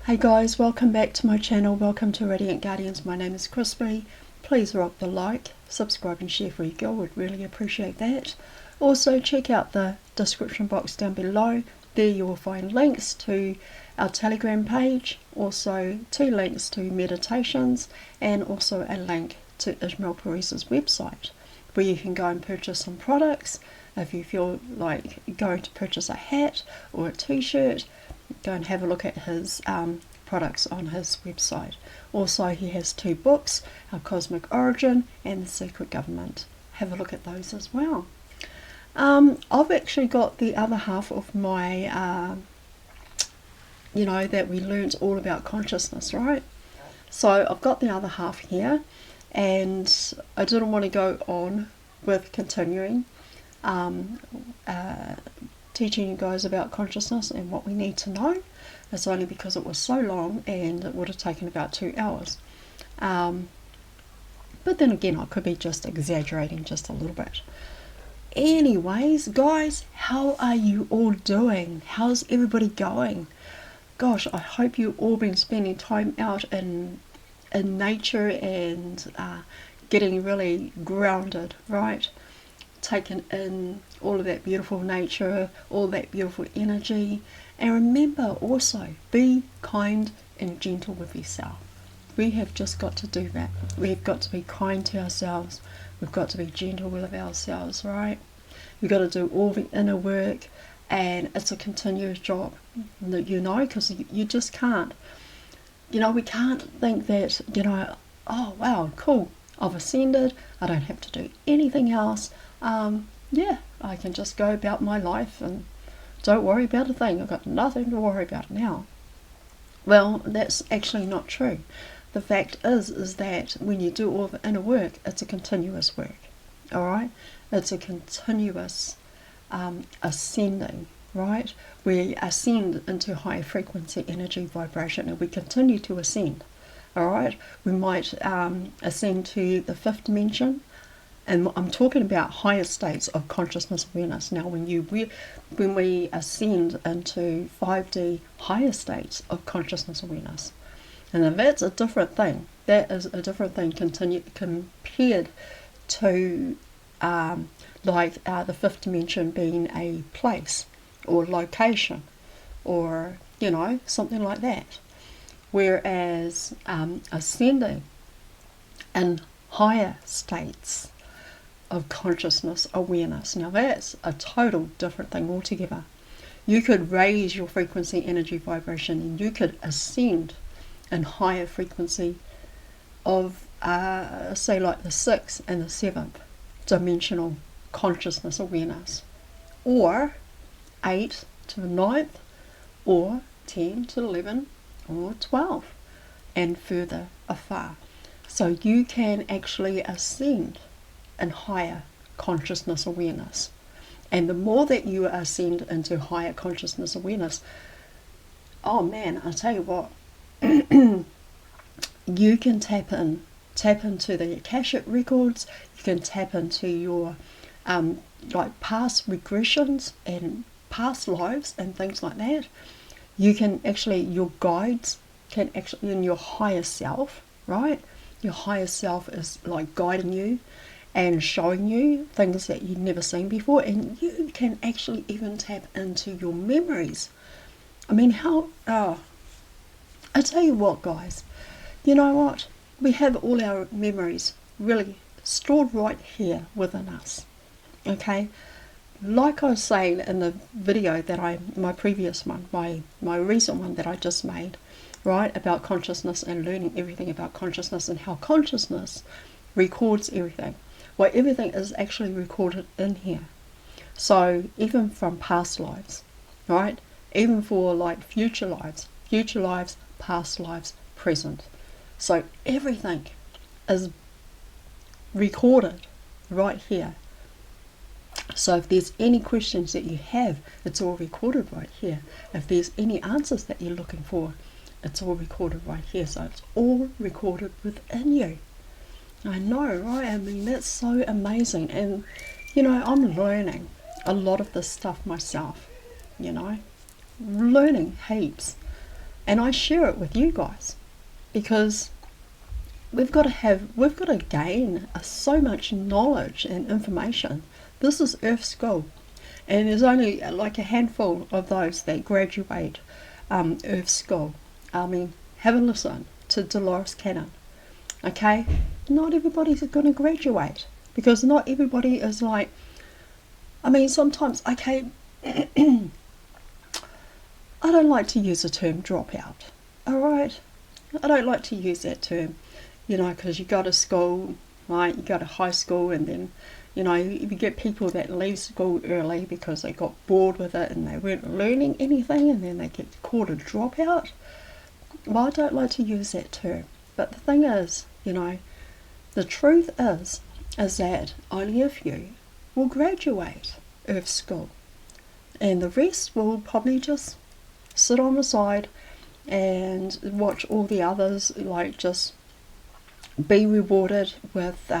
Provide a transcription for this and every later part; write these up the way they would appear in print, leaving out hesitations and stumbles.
Hey guys, welcome back to my channel. Welcome to Radiant Guardians. My name is Crispy. Please rock the like, subscribe and share for you girl. Would really appreciate that. Also check out the description box down below. There you will find links to our Telegram page, also 2 links to meditations, and also a link to Ishmael Paris's website where you can go and purchase some products. If you feel like going to purchase a hat or a t-shirt, go and have a look at his products on his website. Also, he has 2 books, Our Cosmic Origin and The Secret Government. Have a look at those as well. I've actually got the other half of my, that we learnt all about consciousness, right? So I've got the other half here, and I didn't want to go on with continuing teaching you guys about consciousness and what we need to know. It's only because it was so long and it would have taken about 2 hours. But then again, I could be just exaggerating just a little bit. Anyways, guys, how are you all doing? How's everybody going? Gosh, I hope you've all been spending time out in nature and getting really grounded, right? Taking in all of that beautiful nature, all that beautiful energy. And remember also, be kind and gentle with yourself. We have just got to do that. We've got to be kind to ourselves. We've got to be gentle with ourselves, right? We've got to do all the inner work, and it's a continuous job, because you just can't. We can't think that, oh wow, cool, I've ascended, I don't have to do anything else. Yeah, I can just go about my life and don't worry about a thing. I've got nothing to worry about now. Well, that's actually not true. The fact is that when you do all the inner work, it's a continuous work. Alright? It's a continuous ascending, right? We ascend into higher frequency energy vibration, and we continue to ascend. Alright? We might ascend to the 5th dimension. And I'm talking about higher states of consciousness awareness. Now, when we ascend into 5D higher states of consciousness awareness, and then that's a different thing. That is a different thing compared to the 5th dimension being a place or location, or something like that. Whereas ascending in higher states of consciousness awareness, now that's a total different thing altogether. You could raise your frequency, energy, vibration, and you could ascend in higher frequency of say like the 6th and the 7th dimensional consciousness awareness, or 8 to the 9th, or 10 to 11, or 12, and further afar. So you can actually ascend in higher consciousness awareness. And the more that you ascend into higher consciousness awareness, oh man, I'll tell you what, you can tap into the Akashic records. You can tap into your past regressions and past lives and things like that. You can actually, your guides can actually, in your higher self, right? Your higher self is like guiding you and showing you things that you've never seen before, and you can actually even tap into your memories. I mean, I tell you what, guys, you know what? We have all our memories really stored right here within us. Okay? Like I was saying in the video that my previous one, my recent one that I just made, right, about consciousness and learning everything about consciousness and how consciousness records everything. Well, everything is actually recorded in here. So even from past lives, right? Even for like future lives, past lives, present. So everything is recorded right here. So if there's any questions that you have, it's all recorded right here. If there's any answers that you're looking for, it's all recorded right here. So it's all recorded within you. I know, right? I mean, that's so amazing. And I'm learning a lot of this stuff myself, learning heaps. and I share it with you guys, because we've got to gain so much knowledge and information. This is Earth School, and there's only like a handful of those that graduate Earth School. I mean, have a listen to Dolores Cannon. Okay, not everybody's going to graduate, because not everybody is like, I mean, sometimes, okay, I don't like to use the term dropout, alright? I don't like to use that term, because you go to school, right, you go to high school, and then, you get people that leave school early because they got bored with it and they weren't learning anything, and then they get called a dropout. Well, I don't like to use that term, but the thing is, the truth is that only a few will graduate Earth School, and the rest will probably just sit on the side and watch all the others just be rewarded with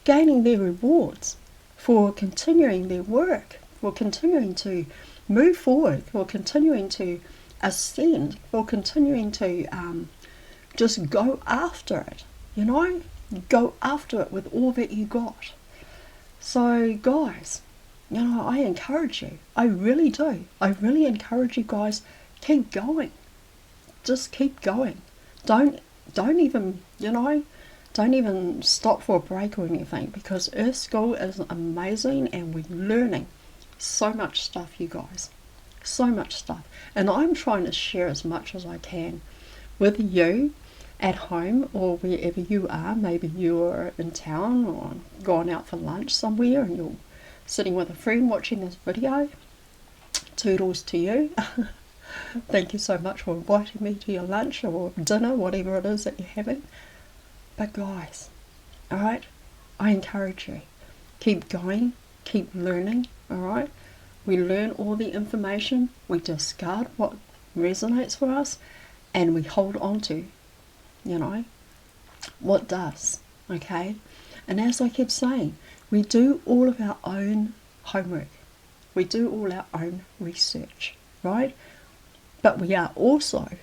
gaining their rewards for continuing their work, for continuing to move forward, for continuing to ascend, for continuing to just go after it, go after it with all that you got. So guys, I encourage you, I really do, I really encourage you guys, keep going, just keep going. Don't even stop for a break or anything, because Earth School is amazing, and we're learning so much stuff, you guys, so much stuff, and I'm trying to share as much as I can with you at home or wherever you are. Maybe you're in town or gone out for lunch somewhere and you're sitting with a friend watching this video. Toodles to you. Thank you so much for inviting me to your lunch or dinner, whatever it is that you're having. But guys, alright, I encourage you, keep going, keep learning, alright? We learn all the information, we discard what resonates for us, and we hold on to, what does, okay? And as I keep saying, we do all of our own homework, we do all our own research, right? But we are also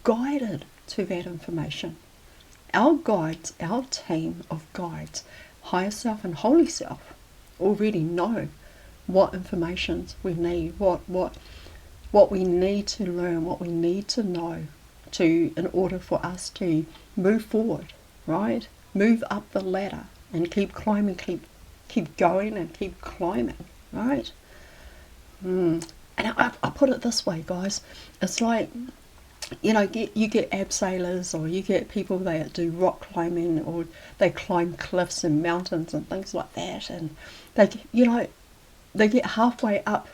guided to that information. Our guides, our team of guides, higher self and holy self, already know what information we need, what we need to learn, what we need to know in order for us to move forward, right? Move up the ladder and keep climbing, keep going and keep climbing, right? And I put it this way, guys, it's like, you get abseilers, or you get people that do rock climbing, or they climb cliffs and mountains and things like that, and they get halfway up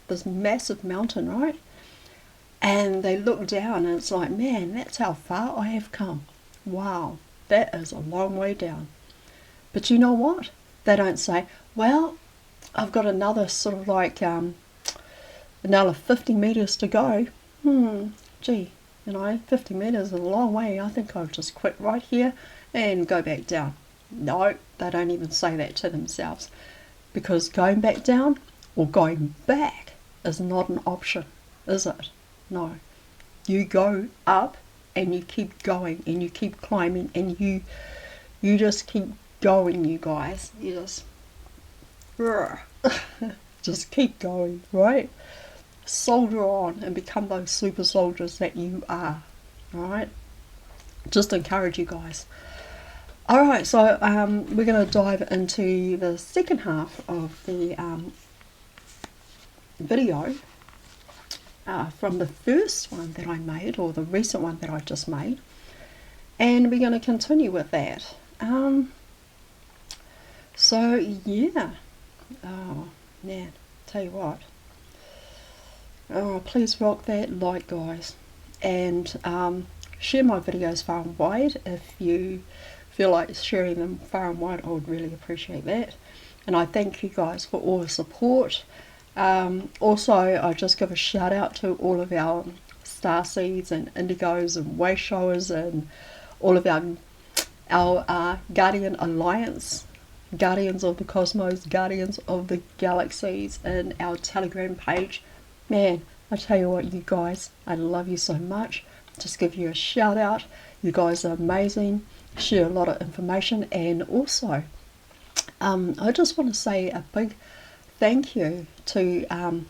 this massive mountain, right? And they look down and it's like, man, that's how far I have come. Wow, that is a long way down. But you know what? They don't say, well, I've got another sort of like another 50 meters to go. Gee, 50 meters is a long way. I think I'll just quit right here and go back down. No, they don't even say that to themselves, because going back down or going back is not an option, is it? No. You go up and you keep going and you keep climbing and you just keep going, you guys. You just keep going, right? Soldier on and become those super soldiers that you are. Alright? Just encourage you guys. Alright, so we're going to dive into the second half of the video from the first one that I made, or the recent one that I just made, and we're going to continue with that. So yeah, oh man, tell you what, please rock that like, guys, and share my videos far and wide. If you feel like sharing them far and wide, I would really appreciate that, and I thank you guys for all the support. Also, I just give a shout out to all of our starseeds and indigos and way showers and all of our Guardian Alliance, Guardians of the Cosmos, Guardians of the Galaxies, and our Telegram page. Man, I tell you what, you guys, I love you so much. Just give you a shout out. You guys are amazing. Share a lot of information, and also I just want to say a big thank you to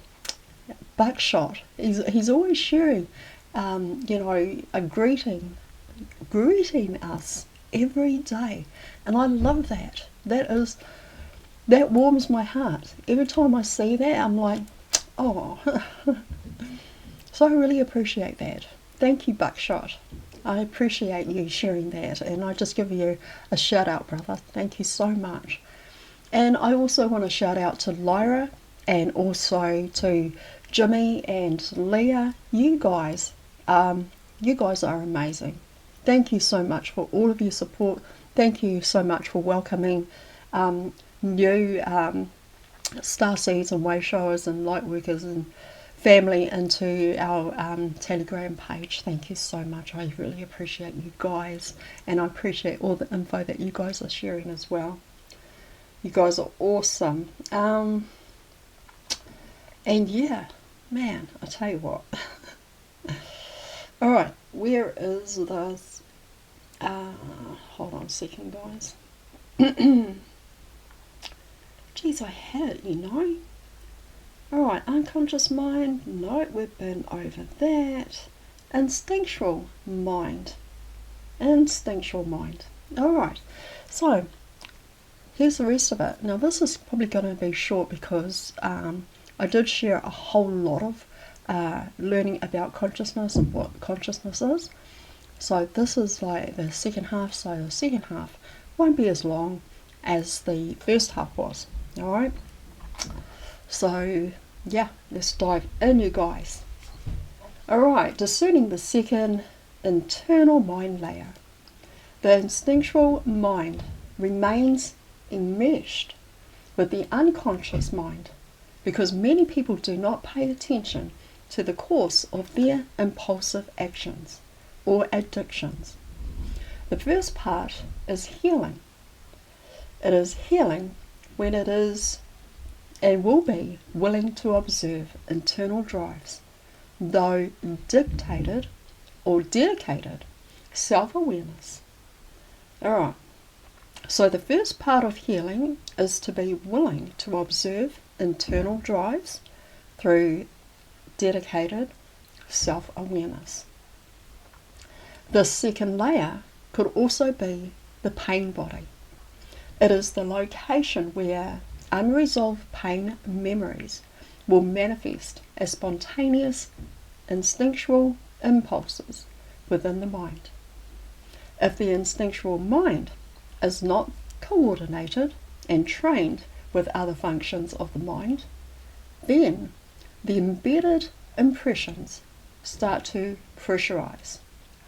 Buckshot. He's always sharing, a greeting us every day, and I love that. That warms my heart. Every time I see that, I'm like, oh. So I really appreciate that. Thank you, Buckshot. I appreciate you sharing that, and I just give you a shout out, brother. Thank you so much. And I also want to shout out to Lyra, and also to Jimmy and Leah. You guys are amazing. Thank you so much for all of your support. Thank you so much for welcoming new starseeds and wave showers and light workers and family into our Telegram page. Thank you so much. I really appreciate you guys, and I appreciate all the info that you guys are sharing as well. You guys are awesome. And yeah, man, I tell you what. Alright, where is this? Hold on a second, guys. Geez, I had it, you know. Alright, unconscious mind. No, we've been over that. Instinctual mind. Alright, so here's the rest of it. Now this is probably going to be short because I did share a whole lot of learning about consciousness and what consciousness is. So this is like the second half, so the second half won't be as long as the first half was. Alright, so yeah, let's dive in, you guys. Alright, discerning the second internal mind layer. The instinctual mind remains enmeshed with the unconscious mind because many people do not pay attention to the course of their impulsive actions or addictions. The first part is healing. It is healing when it is and will be willing to observe internal drives, though dictated or dedicated self-awareness. Alright, so the first part of healing is to be willing to observe internal drives through dedicated self-awareness. The second layer could also be the pain body. It is the location where unresolved pain memories will manifest as spontaneous, instinctual impulses within the mind. If the instinctual mind is not coordinated and trained with other functions of the mind, then the embedded impressions start to pressurize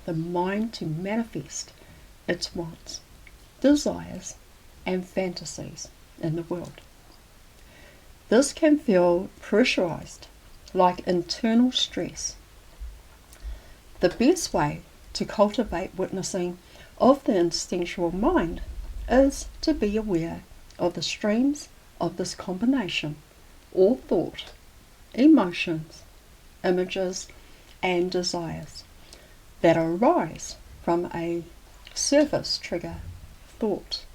the mind to manifest its wants, desires, and fantasies in the world. This can feel pressurized, like internal stress. The best way to cultivate witnessing of the instinctual mind is to be aware of the streams of this combination, or thought, emotions, images, and desires that arise from a surface trigger thought,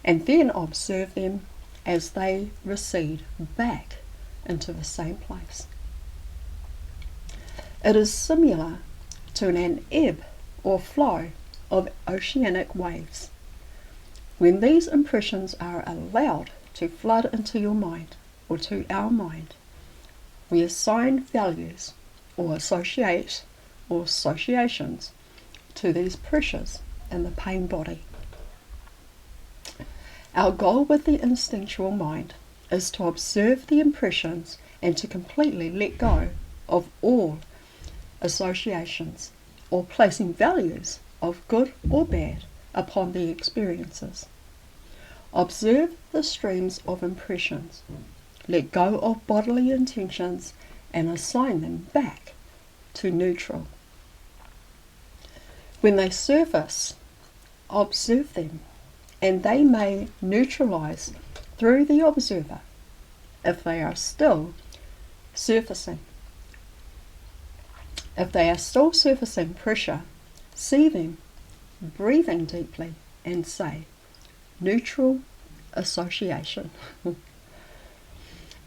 and then observe them as they recede back into the same place. It is similar to an ebb or flow of oceanic waves. When these impressions are allowed to flood into your mind or to our mind, we assign values or associations to these pressures in the pain body. Our goal with the instinctual mind is to observe the impressions and to completely let go of all associations or placing values of good or bad upon the experiences. Observe the streams of impressions, let go of bodily intentions, and assign them back to neutral. When they surface, observe them, and they may neutralize through the observer if they are still surfacing. If they are still surfacing pressure, see them breathing deeply and say, neutral association.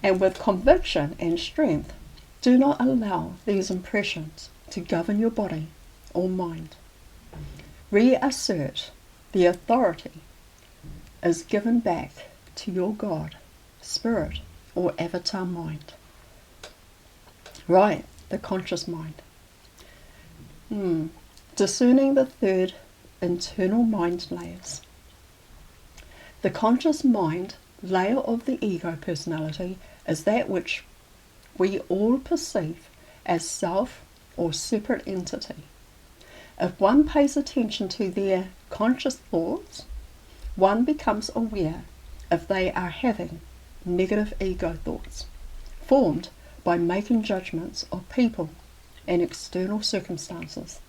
And with conviction and strength, do not allow these impressions to govern your body or mind. Reassert the authority is given back to your God, spirit, or avatar mind. Right, the conscious mind. Discerning the third internal mind layers. The conscious mind layer of the ego personality is that which we all perceive as self or separate entity. If one pays attention to their conscious thoughts, one becomes aware if they are having negative ego thoughts, formed by making judgments of people and external circumstances.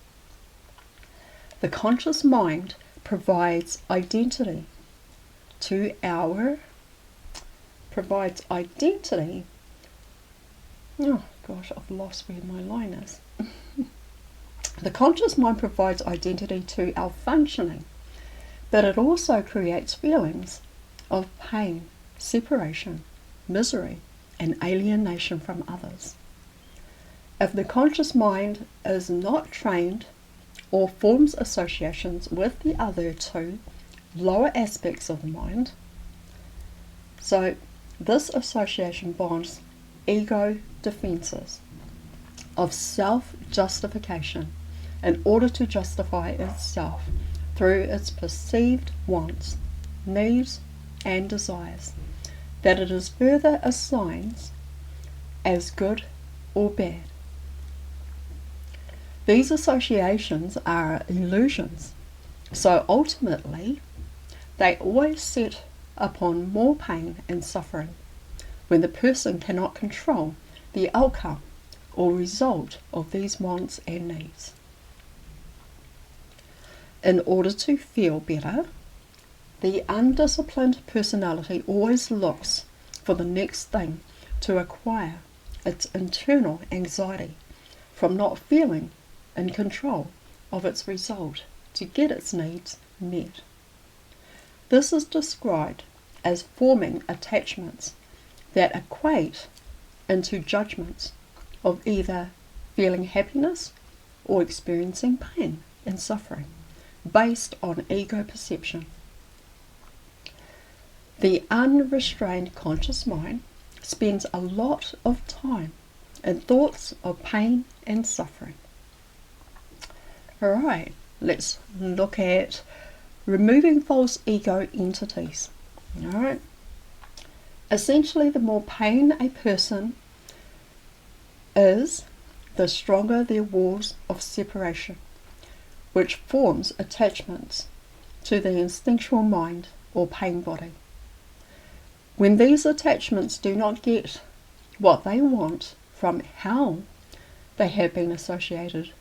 The conscious mind provides identity to our oh gosh, I've lost where my line is. The conscious mind provides identity to our functioning, but it also creates feelings of pain, separation, misery, and alienation from others. If the conscious mind is not trained or forms associations with the other two lower aspects of the mind, so this association bonds ego defenses of self-justification in order to justify itself through its perceived wants, needs, and desires, that it is further assigns as good or bad. These associations are illusions, so ultimately they always set upon more pain and suffering when the person cannot control the outcome or result of these wants and needs. In order to feel better, the undisciplined personality always looks for the next thing to acquire its internal anxiety from not feeling in control of its result to get its needs met. This is described as forming attachments that equate into judgments of either feeling happiness or experiencing pain and suffering based on ego perception. The unrestrained conscious mind spends a lot of time in thoughts of pain and suffering. Alright, let's look at removing false ego entities. Alright. Essentially, the more pain a person is, the stronger their walls of separation, which forms attachments to the instinctual mind or pain body. When these attachments do not get what they want from how they have been associated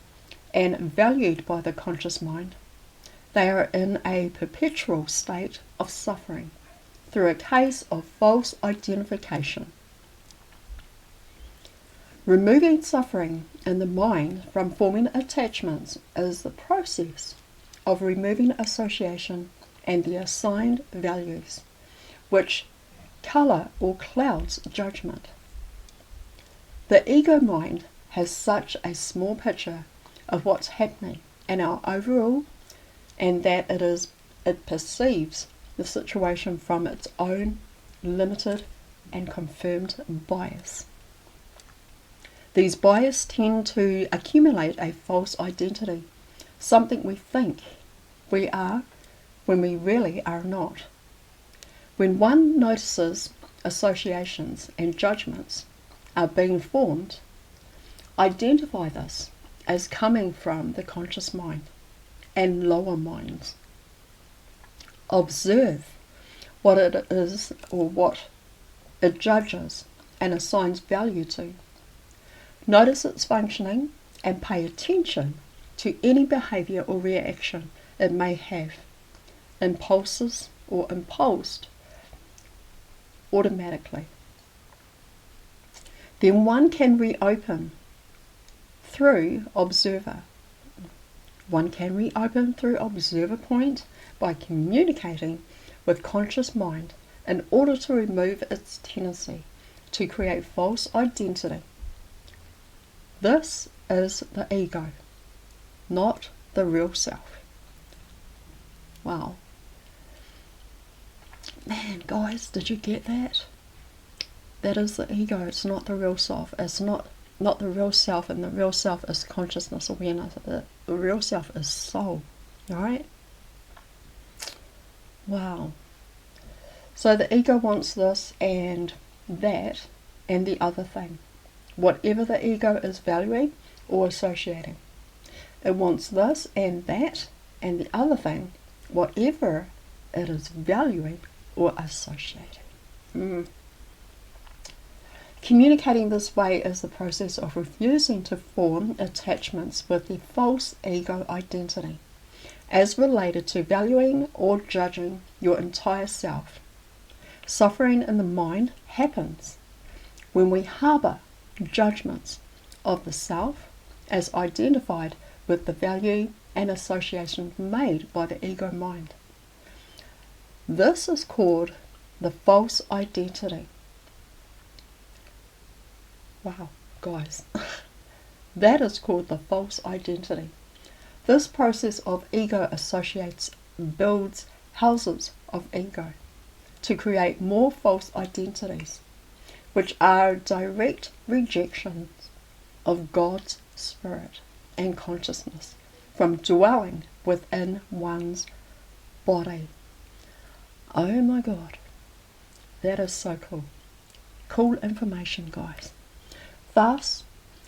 and valued by the conscious mind, they are in a perpetual state of suffering through a case of false identification. Removing suffering in the mind from forming attachments is the process of removing association and the assigned values, which colour or clouds judgment. The ego mind has such a small picture of what's happening in our overall, and that it perceives the situation from its own limited and confirmed bias. These biases tend to accumulate a false identity, something we think we are when we really are not. When one notices associations and judgments are being formed, identify this as coming from the conscious mind and lower minds. Observe what it is or what it judges and assigns value to. Notice its functioning and pay attention to any behaviour or reaction it may have, impulses or impulsed automatically. Then one can reopen through observer. One can reopen through observer point by communicating with conscious mind in order to remove its tendency to create false identity. This is the ego, not the real self. Wow. Man, guys, did you get that? That is the ego. It's not the real self. It's not the real self, and the real self is consciousness awareness. The real self is soul. Alright? Wow. So the ego wants this and that and the other thing. Whatever the ego is valuing or associating. It wants this and that and the other thing, whatever it is valuing or associating. Communicating this way is the process of refusing to form attachments with the false ego identity as related to valuing or judging your entire self. Suffering in the mind happens when we harbour judgments of the self as identified with the value and association made by the ego mind. This is called the false identity. Wow, guys. That is called the false identity. This process of ego associates builds houses of ego to create more false identities, which are direct rejections of God's spirit and consciousness from dwelling within one's body. Oh my God, that is so cool. Cool information, guys. Thus,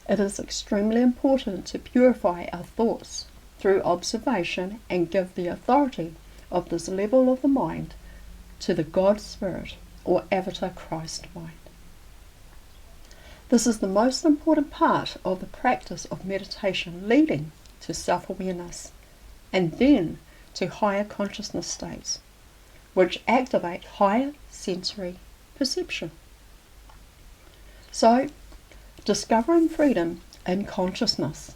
it is extremely important to purify our thoughts through observation and give the authority of this level of the mind to the God Spirit or Avatar Christ mind. This is the most important part of the practice of meditation leading to self-awareness and then to higher consciousness states, which activate higher sensory perception. So, discovering freedom in consciousness.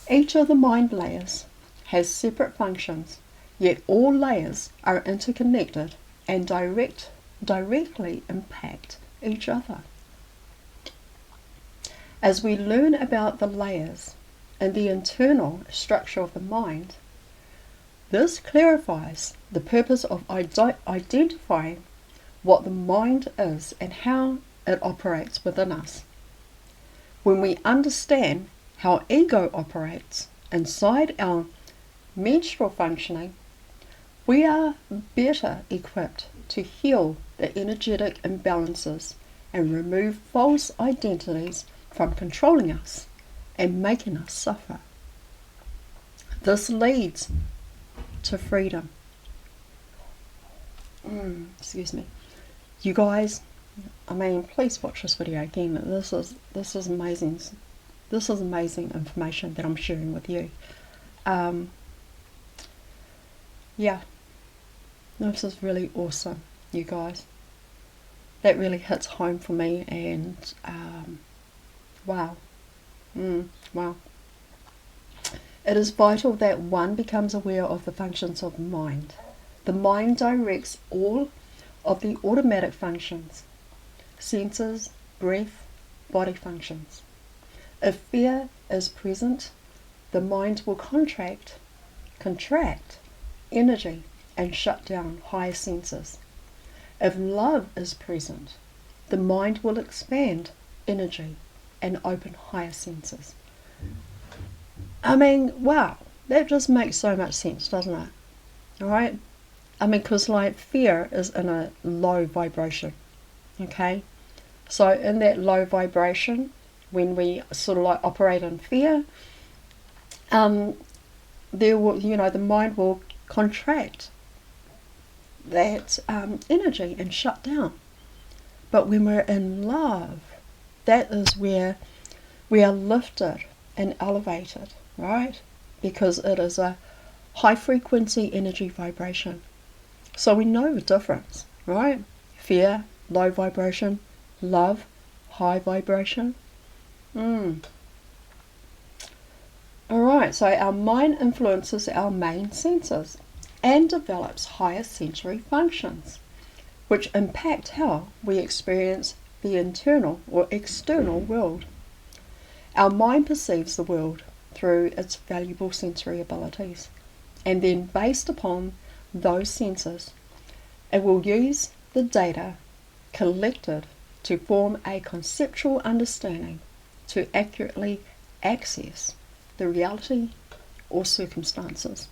Each of the mind layers has separate functions, yet all layers are interconnected and directly impact each other. As we learn about the layers and the internal structure of the mind, this clarifies the purpose of identifying what the mind is and how it operates within us. When we understand how ego operates inside our menstrual functioning, we are better equipped to heal the energetic imbalances and remove false identities from controlling us and making us suffer. This leads to freedom. Excuse me. You guys, I mean, please watch this video again. This is amazing. This is amazing information that I'm sharing with you. Yeah, this is really awesome, you guys. That really hits home for me, and wow, wow. It is vital that one becomes aware of the functions of the mind. The mind directs all of the automatic functions, senses, breath, body functions. If fear is present, the mind will contract energy and shut down higher senses. If love is present, the mind will expand energy and open higher senses. I mean, wow, that just makes so much sense, doesn't it? Alright? I mean, because like fear is in a low vibration, okay? So in that low vibration, when we sort of like operate in fear, there will, the mind will contract that energy and shut down. But when we're in love, that is where we are lifted and elevated, right? Because it is a high frequency energy vibration. So we know the difference, right? Fear, low vibration; love, high vibration. Alright, so our mind influences our main senses and develops higher sensory functions, which impact how we experience the internal or external world. Our mind perceives the world through its valuable sensory abilities, and then based upon those senses, it will use the data collected to form a conceptual understanding to accurately access the reality or circumstances.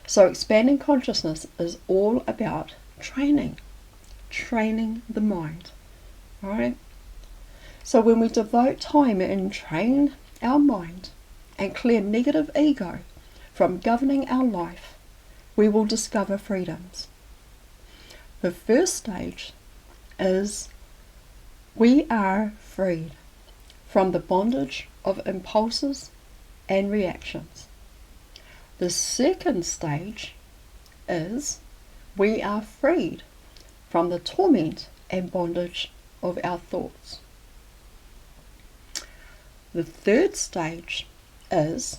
So expanding consciousness is all about training the mind. Alright? So when we devote time and train our mind and clear negative ego from governing our life, we will discover freedoms. The first stage is we are freed from the bondage of impulses and reactions. The second stage is we are freed from the torment and bondage of our thoughts. The third stage is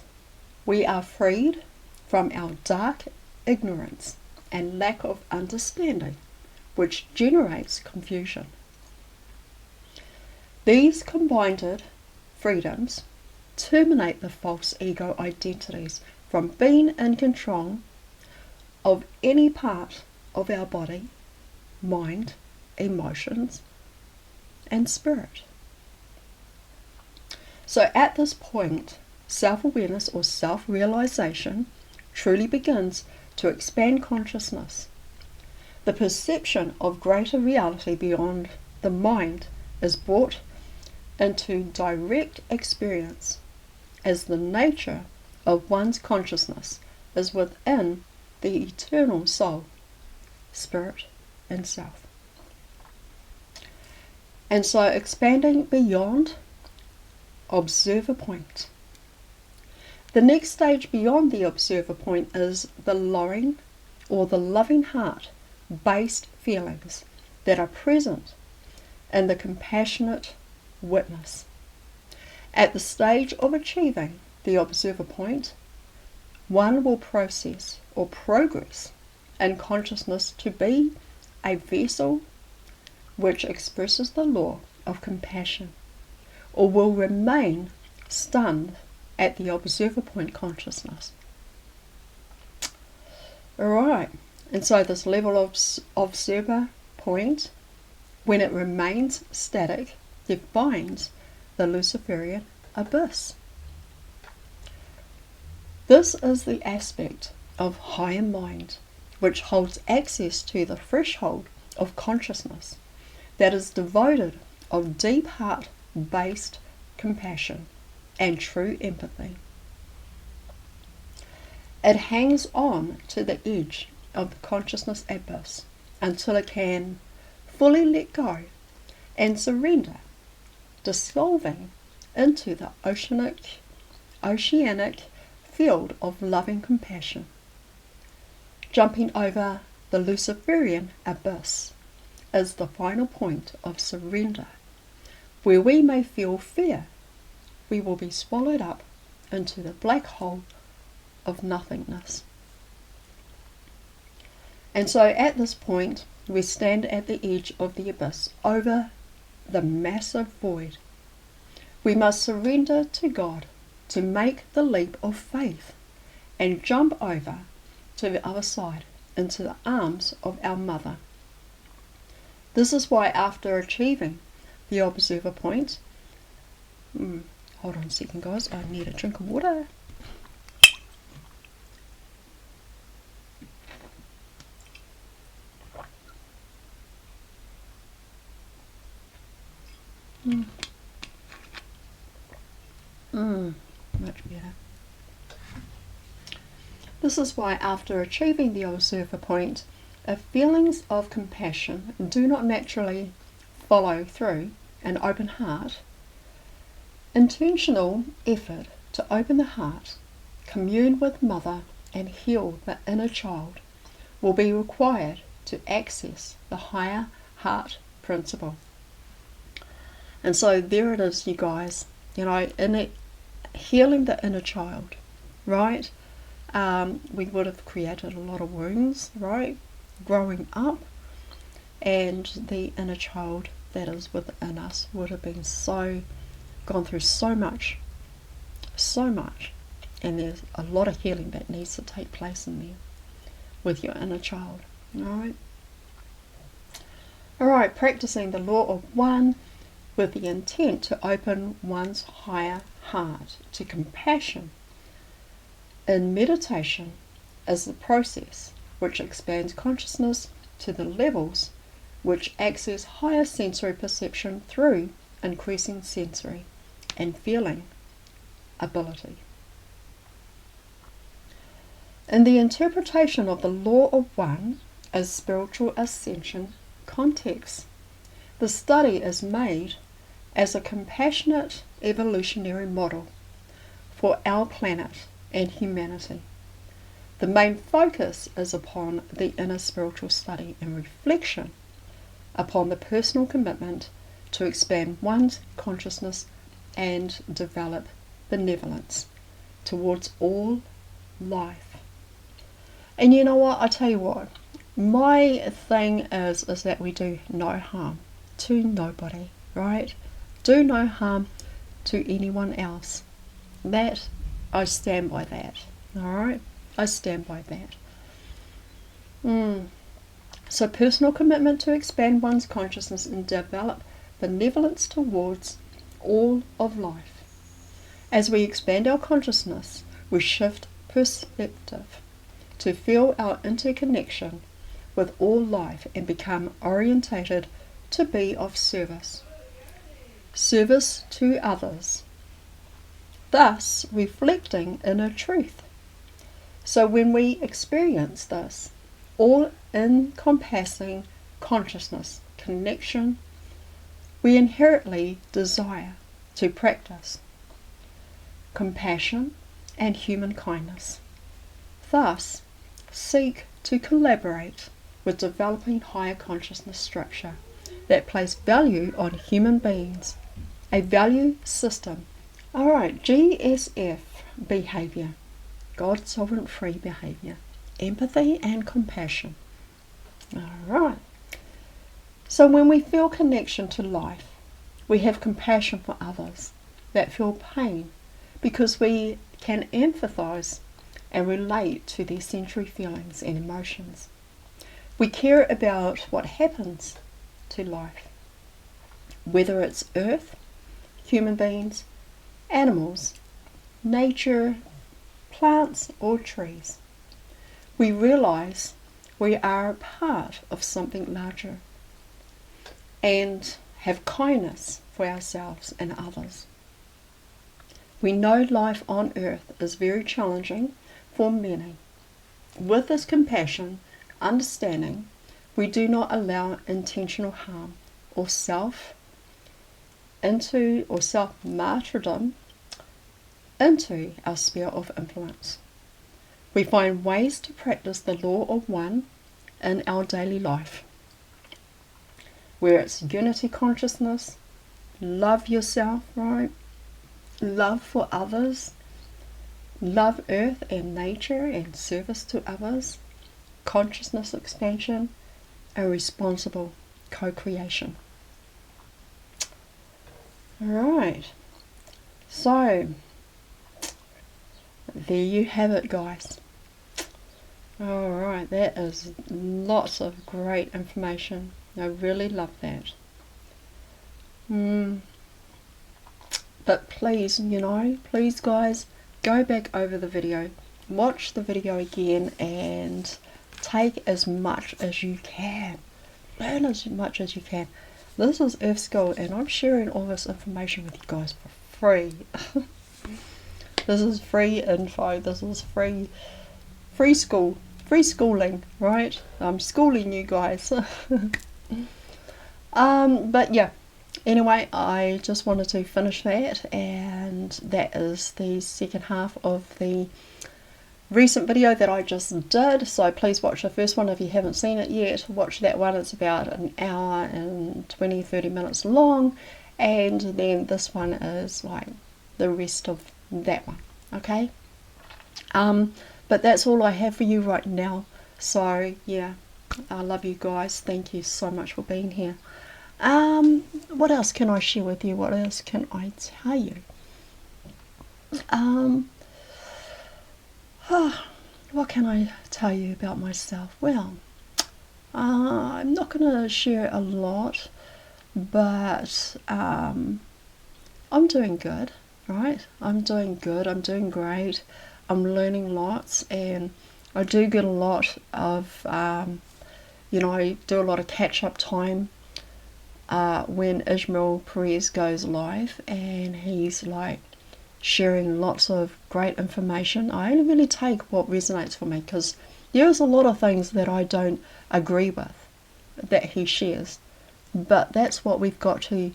we are freed from our dark ignorance and lack of understanding, which generates confusion. These combined freedoms terminate the false ego identities from being in control of any part of our body, mind, emotions, and spirit. So at this point, self-awareness or self-realization truly begins to expand consciousness. The perception of greater reality beyond the mind is brought into direct experience as the nature of one's consciousness is within the eternal soul, spirit, and self. And so expanding beyond observer point. The next stage beyond the observer point is the lowering or the loving heart based feelings that are present in the compassionate witness. At the stage of achieving the observer point, one will process or progress in consciousness to be a vessel which expresses the law of compassion, or will remain stunned at the observer point consciousness. Alright, and so this level of observer point, when it remains static, defines the Luciferian abyss. This is the aspect of higher mind which holds access to the threshold of consciousness that is devoted of deep heart-based compassion and true empathy. It hangs on to the edge of the consciousness abyss until it can fully let go and surrender, dissolving into the oceanic field of loving compassion, jumping over the Luciferian abyss is the final point of surrender. Where we may feel fear, we will be swallowed up into the black hole of nothingness. And so at this point, we stand at the edge of the abyss, over the massive void. We must surrender to God to make the leap of faith and jump over to the other side into the arms of our Mother. This is why after achieving the observer point, hold on a second guys, I need a drink of water. Much better. This is why after achieving the observer point, if feelings of compassion do not naturally follow through an open heart, intentional effort to open the heart, commune with Mother and heal the inner child will be required to access the higher heart principle. And so there it is, you guys. You know, healing the inner child, right? We would have created a lot of wounds, right, growing up, and the inner child that is within us would have been gone through so much, and there's a lot of healing that needs to take place in there with your inner child. Alright, practicing the law of one with the intent to open one's higher heart to compassion in meditation is the process which expands consciousness to the levels which access higher sensory perception through increasing sensory and feeling ability. In the interpretation of the law of one as spiritual ascension context, the study is made as a compassionate evolutionary model for our planet and humanity. The main focus is upon the inner spiritual study and reflection upon the personal commitment to expand one's consciousness and develop benevolence towards all life. And you know what, I tell you what, my thing is that we do no harm to nobody, right? Do no harm to anyone else. That, I stand by that, alright? I stand by that. So personal commitment to expand one's consciousness and develop benevolence towards all of life. As we expand our consciousness, we shift perspective to feel our interconnection with all life and become orientated to be of service to others, thus reflecting inner truth. So when we experience this all-encompassing consciousness connection, we inherently desire to practice compassion and human kindness, thus seek to collaborate with developing higher consciousness structure that place value on human beings, a value system. Alright, GSF behavior, God sovereign free behavior, empathy and compassion. Alright, so when we feel connection to life, we have compassion for others that feel pain because we can empathize and relate to their sensory feelings and emotions. We care about what happens to life, whether it's earth, human beings, animals, nature, plants or trees. We realize we are part of something larger and have kindness for ourselves and others. We know life on earth is very challenging for many. With this compassion, understanding, we do not allow intentional harm or self-martyrdom into our sphere of influence. We find ways to practice the law of one in our daily life, where it's unity consciousness, love yourself, right? Love for others, love earth and nature and service to others, consciousness expansion, and responsible co-creation. Alright, so there you have it, guys. Alright, that is lots of great information. I really love that. But please, please guys, go back over the video, watch the video again and take as much as you can. Learn as much as you can. This is Earth School and I'm sharing all this information with you guys for free. This is free info, this is free schooling, right? I'm schooling you guys. But yeah, anyway, I just wanted to finish that, and that is the second half of the recent video that I just did. So please watch the first one if you haven't seen it yet. Watch that one, it's about an hour and 20-30 minutes long, and then this one is like the rest of that one, okay? But that's all I have for you right now. So yeah, I love you guys. Thank you so much for being here. What else can I share with you? What else can I tell you? What can I tell you about myself? Well, I'm not going to share a lot, but I'm doing good, right? I'm doing good. I'm doing great. I'm learning lots, and I do get a lot of, I do a lot of catch-up time when Ishmael Perez goes live, and he's like sharing lots of great information. I only really take what resonates for me, because there's a lot of things that I don't agree with that he shares, but that's what we've got to,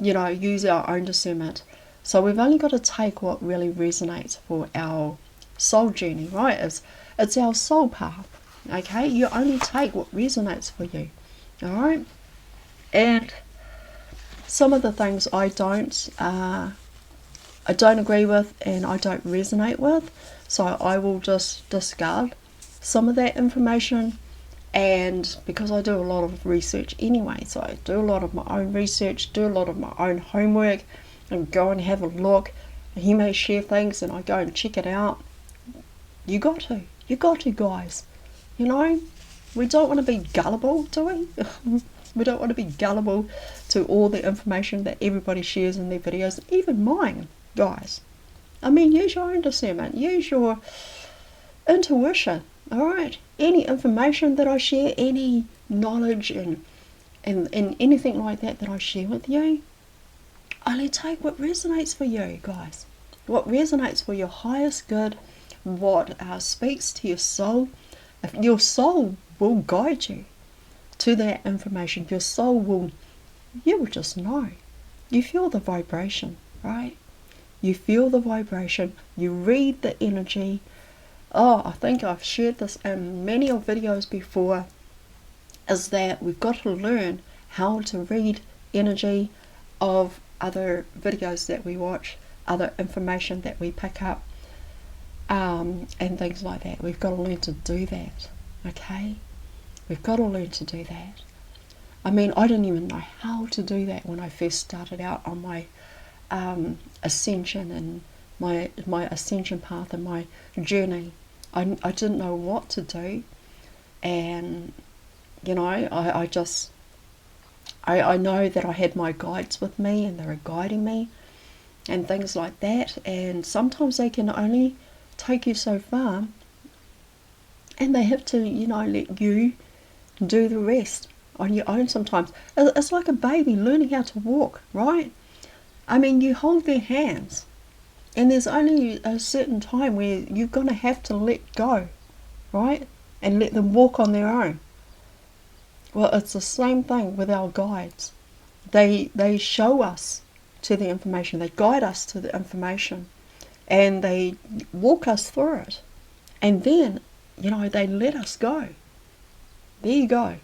use our own discernment. So we've only got to take what really resonates for our soul journey, right? It's our soul path, okay? You only take what resonates for you, all right? And some of the things I don't agree with and I don't resonate with, so I will just discard some of that information. And because I do a lot of research anyway, so I do a lot of my own research, do a lot of my own homework, and go and have a look. And he may share things and I go and check it out. You got to, guys. We don't want to be gullible, do we? We don't want to be gullible to all the information that everybody shares in their videos, even mine, guys. I mean, use your own discernment, use your intuition, alright? Any information that I share, any knowledge and anything like that I share with you, only take what resonates for you, guys. What resonates for your highest good, what speaks to your soul. If your soul will guide you to that information, your soul will, you will just know. You feel the vibration, right? You feel the vibration, you read the energy. Oh, I think I've shared this in many of videos before, is that we've got to learn how to read energy of other videos that we watch, other information that we pick up, and things like that. We've got to learn to do that, okay? We've got to learn to do that. I mean, I didn't even know how to do that when I first started out on my ascension and my ascension path and my journey. I didn't know what to do, and I know that I had my guides with me and they were guiding me and things like that, and sometimes they can only take you so far and they have to let you do the rest on your own. Sometimes it's like a baby learning how to walk, right? I mean, you hold their hands and there's only a certain time where you're going to have to let go, right? And let them walk on their own. Well, it's the same thing with our guides. They show us to the information, they guide us to the information, and they walk us through it. And then, they let us go. There you go.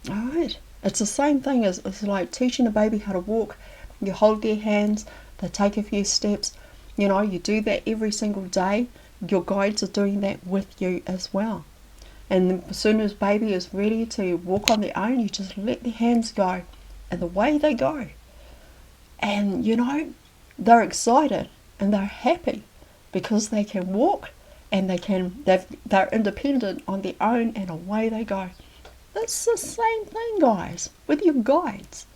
Alright. It's the same thing it's like teaching a baby how to walk. You hold their hands, they take a few steps. You do that every single day. Your guides are doing that with you as well. And as soon as baby is ready to walk on their own, you just let their hands go, and away they go. And they're excited and they're happy because they can walk and they're independent on their own, and away they go. It's the same thing, guys, with your guides.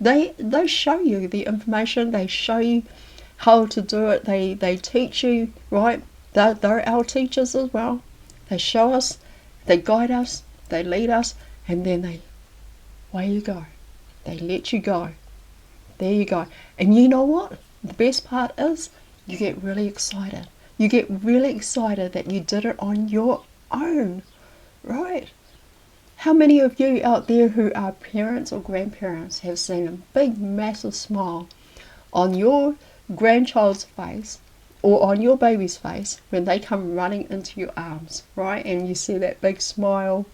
They show you the information, they show you how to do it, they teach you, right? They're our teachers as well. They show us, they guide us, they lead us, and then away you go. They let you go. There you go. And you know what? The best part is you get really excited. You get really excited that you did it on your own, right? How many of you out there who are parents or grandparents have seen a big, massive smile on your grandchild's face or on your baby's face when they come running into your arms, right? And you see that big smile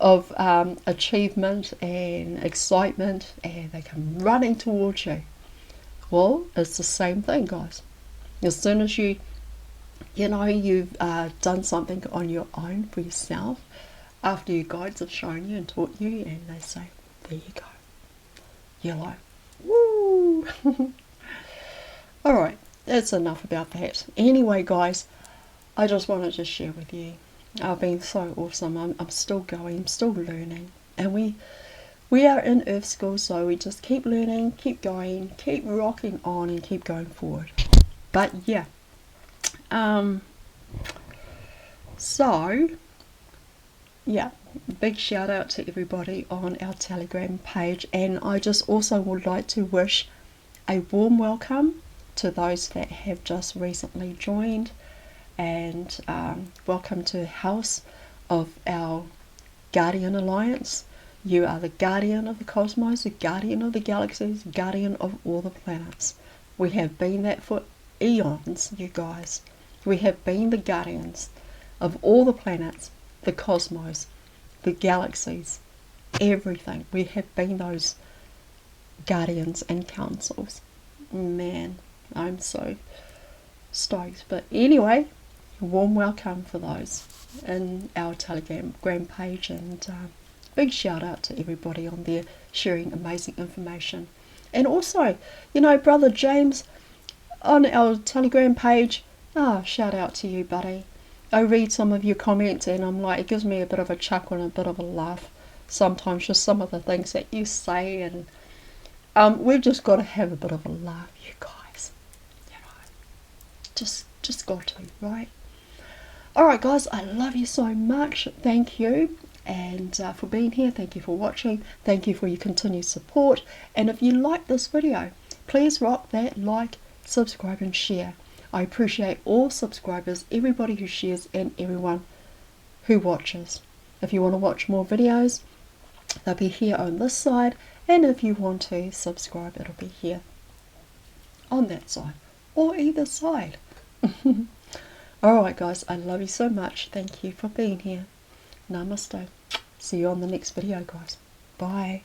of achievement and excitement, and they come running towards you. Well, it's the same thing, guys. As soon as you've done something on your own for yourself, after your guides have shown you and taught you, and they say, there you go, you're like, woo. Alright, that's enough about that. Anyway, guys, I just wanted to share with you. I've been so awesome. I'm still going, I'm still learning. And we are in Earth School, so we just keep learning, keep going, keep rocking on, and keep going forward. But yeah. So, yeah, big shout out to everybody on our Telegram page. And I just also would like to wish a warm welcome to those that have just recently joined, and welcome to House of our Guardian Alliance. You are the guardian of the cosmos, the guardian of the galaxies, guardian of all the planets. We have been that for eons, you guys. We have been the guardians of all the planets, the cosmos, the galaxies, everything. We have been those guardians and councils. Man, I'm so stoked. But anyway, a warm welcome for those in our Telegram page, and big shout out to everybody on there sharing amazing information. And also, Brother James on our Telegram page, shout out to you, buddy. I read some of your comments and I'm like, it gives me a bit of a chuckle and a bit of a laugh sometimes, just some of the things that you say, and we've just got to have a bit of a laugh, you guys. Just got to, right? Alright guys, I love you so much. Thank you, and for being here. Thank you for watching. Thank you for your continued support. And if you like this video, please rock that like, subscribe and share. I appreciate all subscribers, everybody who shares, and everyone who watches. If you want to watch more videos, they'll be here on this side, and if you want to subscribe, it'll be here on that side, or either side. Alright guys, I love you so much. Thank you for being here. Namaste. See you on the next video, guys. Bye.